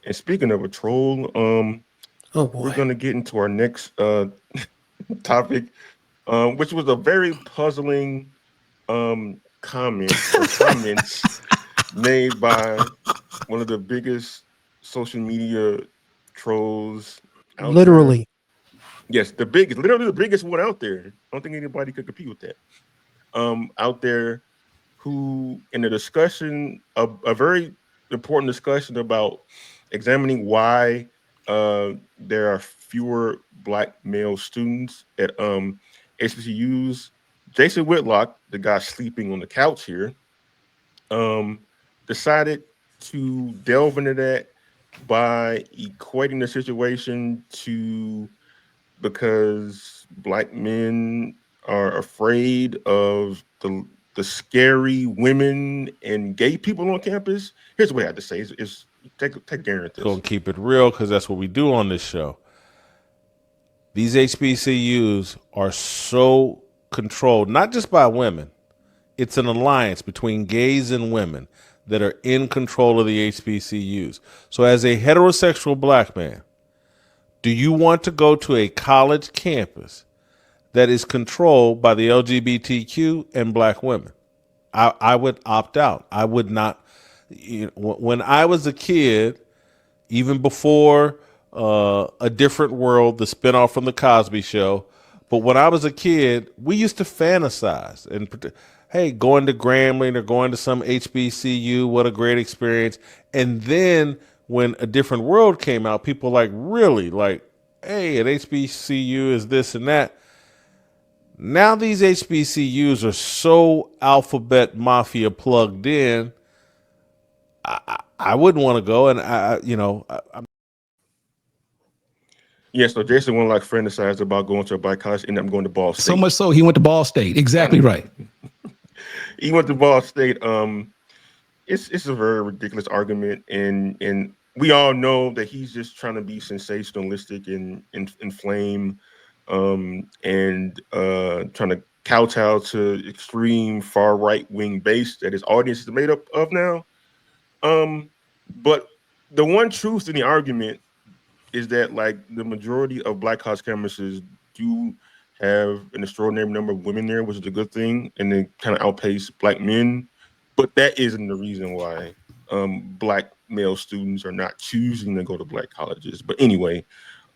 And speaking of a troll, Oh we're boy. gonna get into our next topic, which was a very puzzling comment or comments made by one of the biggest social media trolls out there. Literally. Yes, the biggest, literally the biggest one out there. I don't think anybody could compete with that. Out there, who in a discussion, a very important discussion about examining why there are fewer black male students at HBCUs. Jason Whitlock, the guy sleeping on the couch here, um, decided to delve into that by equating the situation to because black men are afraid of the scary women and gay people on campus. Here's what I have to say: is take care of Gonna this. keep it real because that's what we do on this show. These HBCUs are so controlled, not just by women. It's an alliance between gays and women that are in control of the HBCUs. So, as a heterosexual black man, do you want to go to a college campus that is controlled by the LGBTQ and black women? I would opt out. I would not. When I was a kid, even before A Different World, the spinoff from The Cosby Show. But when I was a kid, we used to fantasize and, hey, going to Grambling or going to some HBCU, what a great experience. And then when A Different World came out, people like, really? Like, hey, an HBCU is this and that. Now these HBCUs are so alphabet mafia plugged in. I wouldn't want to go, and Yeah, so Jason one like fantasized about going to a black college, ended up going to Ball So State. much so he went to Ball State. Exactly right. He went to Ball State. It's a very ridiculous argument, and we all know that he's just trying to be sensationalistic and inflame, and trying to kowtow to extreme far right wing base that his audience is made up of now. Um, but the one truth in the argument is that like the majority of black college campuses do have an extraordinary number of women there, which is a good thing, and they kind of outpace black men. But that isn't the reason why black male students are not choosing to go to black colleges. But anyway,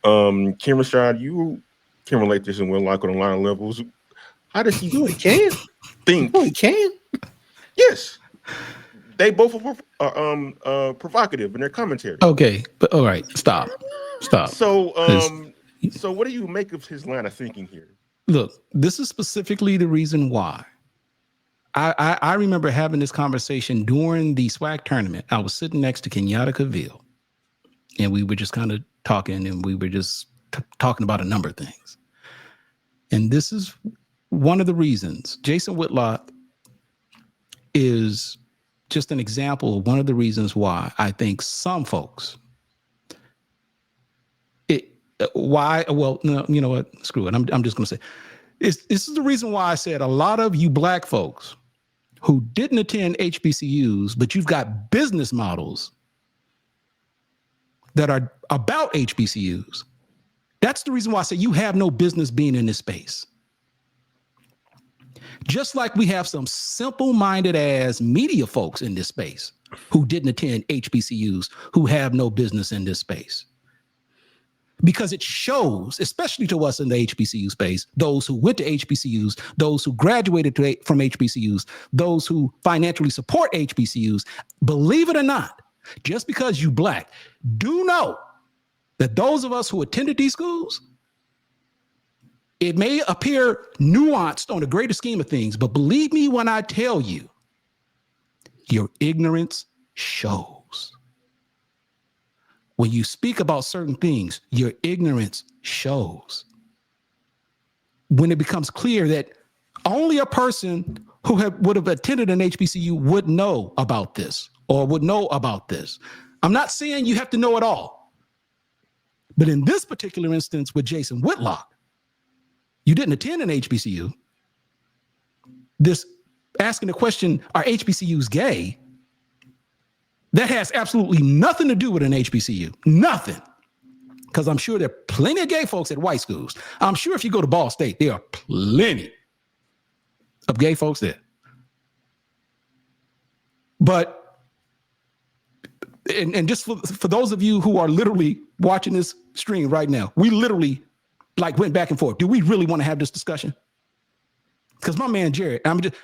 Kim Rashad, you can relate this in Winlock on a lot of levels. How does he No, he can't. No, he think? can't. Yes, they both are provocative in their commentary. Okay, but all right, stop. So, Because so what do you make of his line of thinking here? look, this is specifically the reason why. I remember having this conversation during the SWAC tournament. I was sitting next to Kenyatta Cavill, and we were just kind of talking, and we were just talking about a number of things. And this is one of the reasons Jason Whitlock is just an example of one of the reasons why I think some folks, why, well, no, you know what, screw it. I'm just going to say, this is the reason why I said a lot of you black folks who didn't attend HBCUs, but you've got business models that are about HBCUs. That's the reason why I say you have no business being in this space. Just like we have some simple-minded ass media folks in this space who didn't attend HBCUs, who have no business in this space. Because it shows, especially to us in the HBCU space, those who went to HBCUs, those who graduated from HBCUs, those who financially support HBCUs, believe it or not, just because you black, do know that those of us who attended these schools, it may appear nuanced on the greater scheme of things, but believe me when I tell you, your ignorance shows. When you speak about certain things, your ignorance shows. When it becomes clear that only a person who would have attended an HBCU would know about this or would know about this. I'm not saying you have to know it all. But in this particular instance with Jason Whitlock, you didn't attend an HBCU. This asking the question, are HBCUs gay? That has absolutely nothing to do with an HBCU. Nothing. Because I'm sure there are plenty of gay folks at white schools. I'm sure if you go to Ball State, there are plenty of gay folks there. But, and just for those of you who are literally watching this stream right now, we literally like went back and forth. Do we really want to have this discussion? Because my man Jared,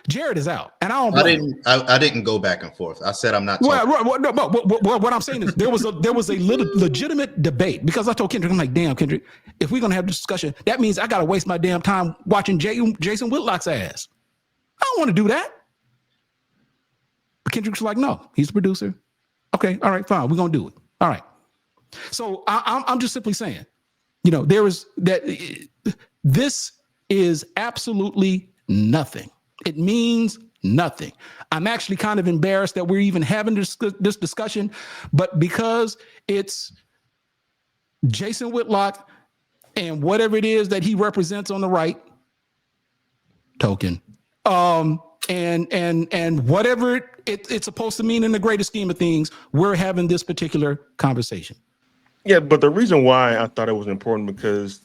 Jared is out, and I didn't go back and forth. I said I'm not. Well, what I'm saying is there was a legitimate debate, because I told Kendrick, I'm like, damn, Kendrick, if we're gonna have this discussion, that means I gotta waste my damn time watching Jason Whitlock's ass. I don't want to do that. But Kendrick's like, no, he's the producer. Okay, all right, fine, we're gonna do it. All right. So I'm just simply saying, you know, this is absolutely nothing. It means nothing. I'm actually kind of embarrassed that we're even having this discussion, but because it's Jason Whitlock and whatever it is that he represents on the right, token, and whatever it's supposed to mean in the greater scheme of things, we're having this particular conversation. Yeah, but the reason why I thought it was important, because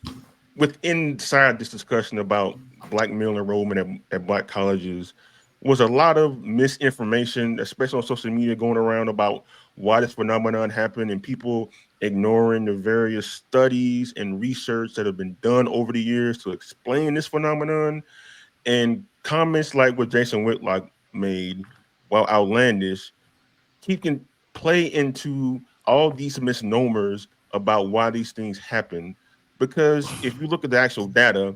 inside this discussion about Black male enrollment at Black colleges was a lot of misinformation, especially on social media, going around about why this phenomenon happened, and people ignoring the various studies and research that have been done over the years to explain this phenomenon. And comments like what Jason Whitlock made, while outlandish, he can play into all these misnomers about why these things happen. Because if you look at the actual data,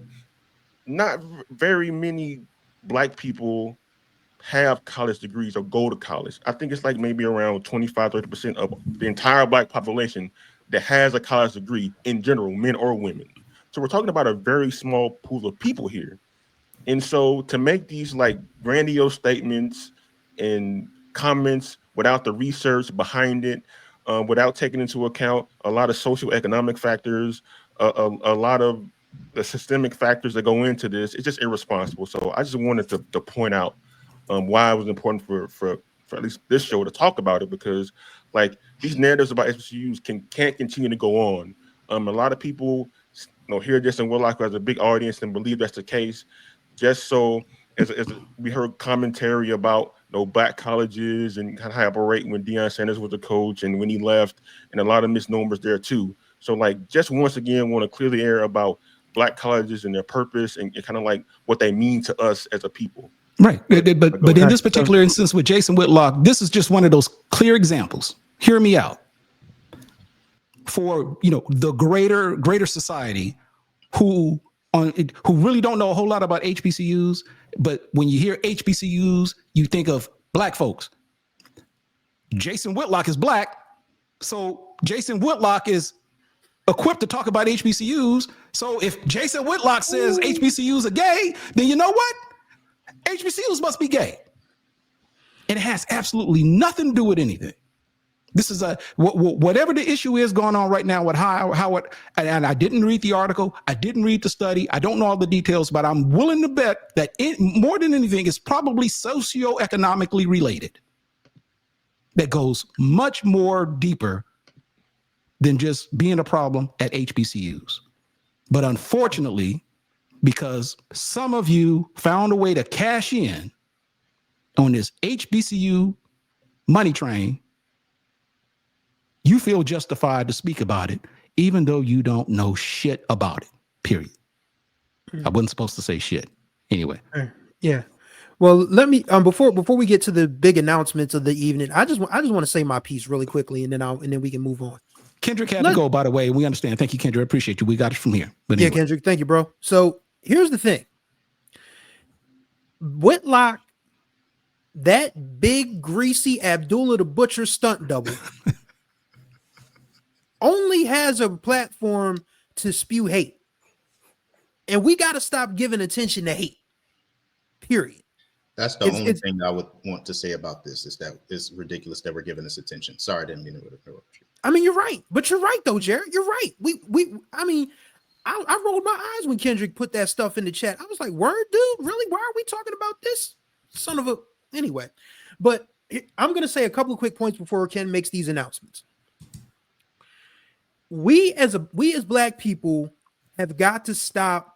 not very many Black people have college degrees or go to college. I think it's like maybe around 25-30% of the entire Black population that has a college degree in general, men or women. So we're talking about a very small pool of people here. And so to make these like grandiose statements and comments without the research behind it, without taking into account a lot of socioeconomic factors, a lot of the systemic factors that go into this, it's just irresponsible. So I just wanted to point out why it was important for at least this show to talk about it, because like these narratives about HBCUs can't continue to go on. A lot of people, hear Jason Whitlock as a big audience and believe that's the case, just so as we heard commentary about Black colleges and kind of how they operate when Deion Sanders was the coach and when he left, and a lot of misnomers there too. So like just once again want to clear the air about Black colleges and their purpose and kind of like what they mean to us as a people. Right. But in this particular instance with Jason Whitlock, this is just one of those clear examples. Hear me out. For, the greater society who really don't know a whole lot about HBCUs, but when you hear HBCUs, you think of Black folks. Jason Whitlock is Black, so Jason Whitlock is equipped to talk about HBCUs. So if Jason Whitlock says HBCUs are gay, then you know what? HBCUs must be gay. And it has absolutely nothing to do with anything. This is whatever the issue is going on right now with how it, and I didn't read the article, I didn't read the study, I don't know all the details, but I'm willing to bet that more than anything, it's probably socioeconomically related. That goes much more deeper than just being a problem at HBCUs. But unfortunately, because some of you found a way to cash in on this HBCU money train, you feel justified to speak about it, even though you don't know shit about it, period. I wasn't supposed to say shit. Anyway. Yeah. Well, let me before we get to the big announcements of the evening, I just want to say my piece really quickly, and then we can move on. Kendrick had to go, by the way. We understand. Thank you, Kendrick. I appreciate you. We got it from here. But anyway. Yeah, Kendrick, thank you, bro. So here's the thing. Whitlock, that big greasy Abdullah the Butcher stunt double, only has a platform to spew hate. And we got to stop giving attention to hate. Period. That's the only thing I would want to say about this, is that it's ridiculous that we're giving this attention. Sorry, I didn't mean to interrupt you. I mean, you're right. But you're right, though, Jared. You're right. I rolled my eyes when Kendrick put that stuff in the chat. I was like, word, dude? Really? Why are we talking about this? Son of a... Anyway. But I'm going to say a couple of quick points before Ken makes these announcements. We as black people have got to stop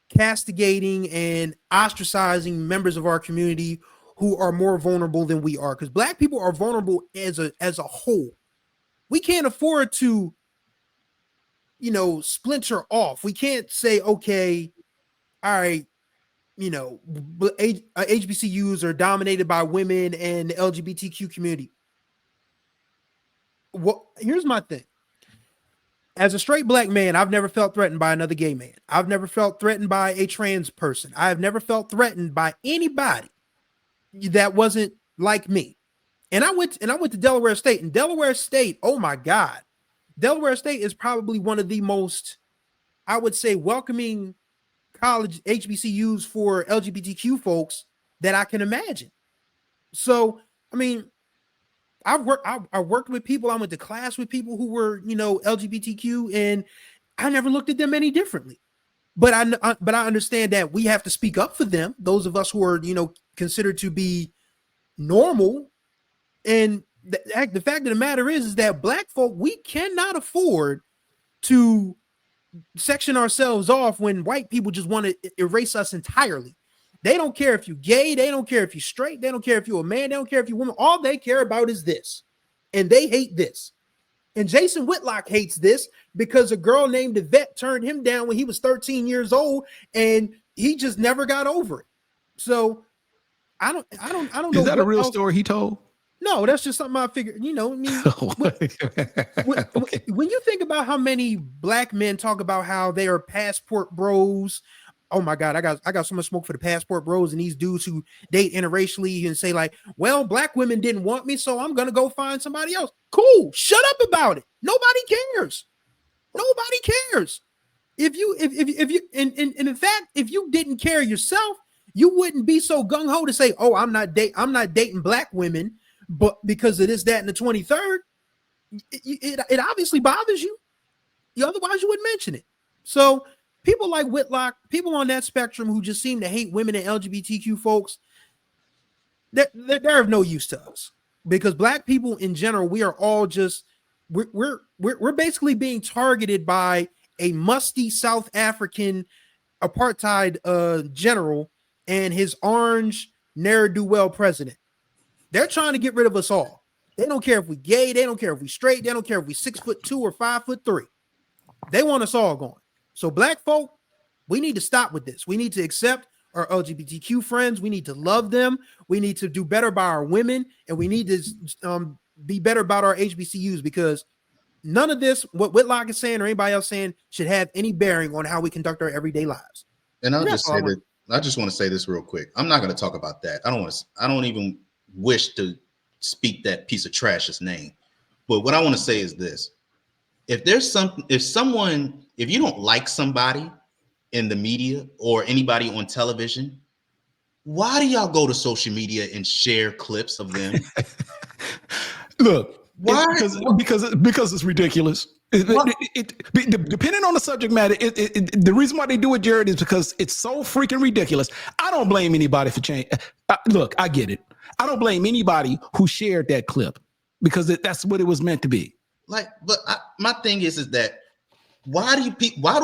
castigating and ostracizing members of our community who are more vulnerable than we are, because black people are vulnerable as a whole. We can't afford to, splinter off. We can't say, okay, all right, HBCUs are dominated by women and the LGBTQ community. Well, here's my thing. As a straight black man, I've never felt threatened by another gay man. I've never felt threatened by a trans person. I have never felt threatened by anybody that wasn't like me. And I went to Delaware State. And Delaware State, oh my God, Delaware State is probably one of the most, I would say, welcoming college HBCUs for LGBTQ folks that I can imagine. So, I mean, I worked with people. I went to class with people who were, LGBTQ, and I never looked at them any differently. But I understand that we have to speak up for them. Those of us who are, considered to be normal. And the fact of the matter is that black folk, we cannot afford to section ourselves off when white people just want to erase us entirely. They don't care if you're gay. They don't care if you're straight. They don't care if you're a man. They don't care if you're a woman. All they care about is this. And they hate this. And Jason Whitlock hates this because a girl named Yvette turned him down when he was 13 years old, and he just never got over it. So I don't know. Is that a real story he told? No, that's just something I figured, when you think about how many black men talk about how they are passport bros. Oh my God, I got so much smoke for the passport bros and these dudes who date interracially and say like, well, black women didn't want me, so I'm gonna go find somebody else. Cool, shut up about it. Nobody cares. Nobody cares. If you in fact, if you didn't care yourself, you wouldn't be so gung ho to say, oh, I'm not dating black women, but because of this, that, and the 23rd, it obviously bothers you. Otherwise, you wouldn't mention it. So people like Whitlock, people on that spectrum who just seem to hate women and LGBTQ folks, they're of no use to us, because black people in general, we are all just we're basically being targeted by a musty South African apartheid general and his orange ne'er-do-well president. They're trying to get rid of us all. They don't care if we gay. They don't care if we straight. They don't care if we 6'2" or 5'3". They want us all gone. So black folk, we need to stop with this. We need to accept our LGBTQ friends. We need to love them. We need to do better by our women, and we need to be better about our HBCUs, because none of this, what Whitlock is saying or anybody else saying, should have any bearing on how we conduct our everyday lives. And I just want to say this real quick. I'm not going to talk about that. I don't even wish to speak that piece of trash's name. But what I want to say is this: if you don't like somebody in the media or anybody on television, why do y'all go to social media and share clips of them? Look, why? Because it's ridiculous. Depending on the subject matter, the reason why they do it, Jared, is because it's so freaking ridiculous. I don't blame anybody for change. Look, I get it. I don't blame anybody who shared that clip, because that's what it was meant to be. My thing is that why do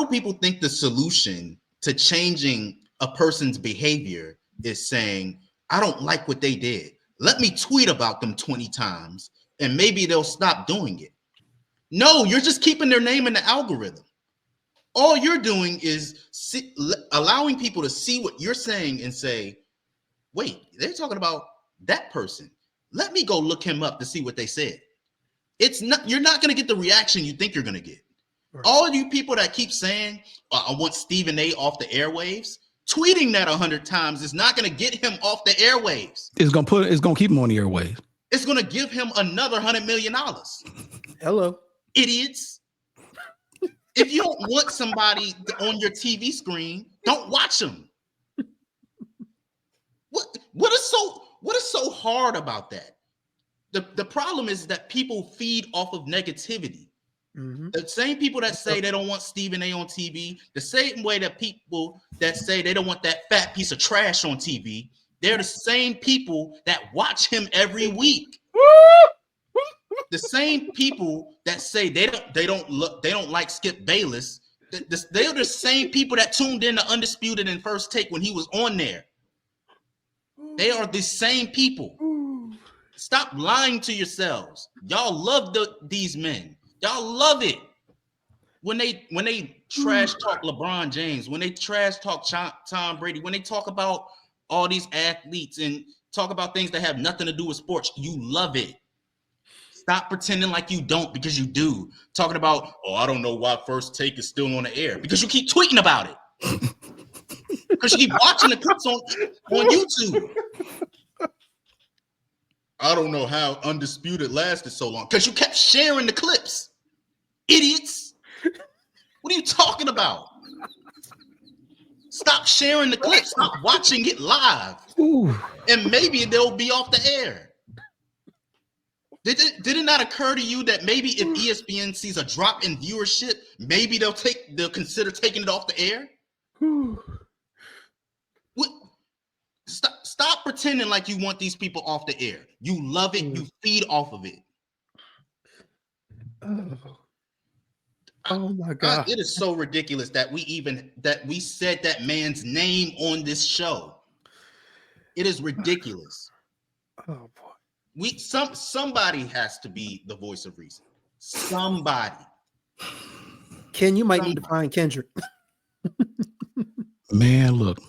people think the solution to changing a person's behavior is saying, I don't like what they did, let me tweet about them 20 times and maybe they'll stop doing it? No, you're just keeping their name in the algorithm. All you're doing is allowing people to see what you're saying and say, wait, they're talking about that person. Let me go look him up to see what they said. You're not going to get the reaction you think you're going to get. Right. All of you people that keep saying, I want Stephen A off the airwaves, tweeting that 100 times is not going to get him off the airwaves. It's going to keep him on the airwaves. It's going to give him another $100 million. Hello, idiots. If you don't want somebody on your TV screen, don't watch them. What is so hard about that? The problem is that people feed off of negativity. Mm-hmm. The same people that say they don't want Stephen A on TV, the same way that people that say they don't want that fat piece of trash on TV, They're the same people that watch him every week. The same people that say they don't like Skip Bayless. They're the same people that tuned in to Undisputed and First Take when he was on there. They are the same people. Stop lying to yourselves. Y'all love these men. Y'all love it. When they trash talk LeBron James, when they trash talk Tom Brady, when they talk about all these athletes and talk about things that have nothing to do with sports, you love it. Stop pretending like you don't, because you do. Talking about, oh, I don't know why First Take is still on the air, because you keep tweeting about it. Because you keep watching the clips on YouTube. I don't know how Undisputed lasted so long, because you kept sharing the clips. Idiots. What are you talking about? Stop sharing the clips. Stop watching it live. Ooh. And maybe they'll be off the air. Did it not occur to you that maybe if ESPN sees a drop in viewership, maybe they'll consider taking it off the air? What? Stop pretending like you want these people off the air. You love it. You feed off of it. Oh my God. It is so ridiculous that we said that man's name on this show. It is ridiculous. Oh boy. Somebody has to be the voice of reason. Somebody. Ken, you might need to find Kendrick. Man, look.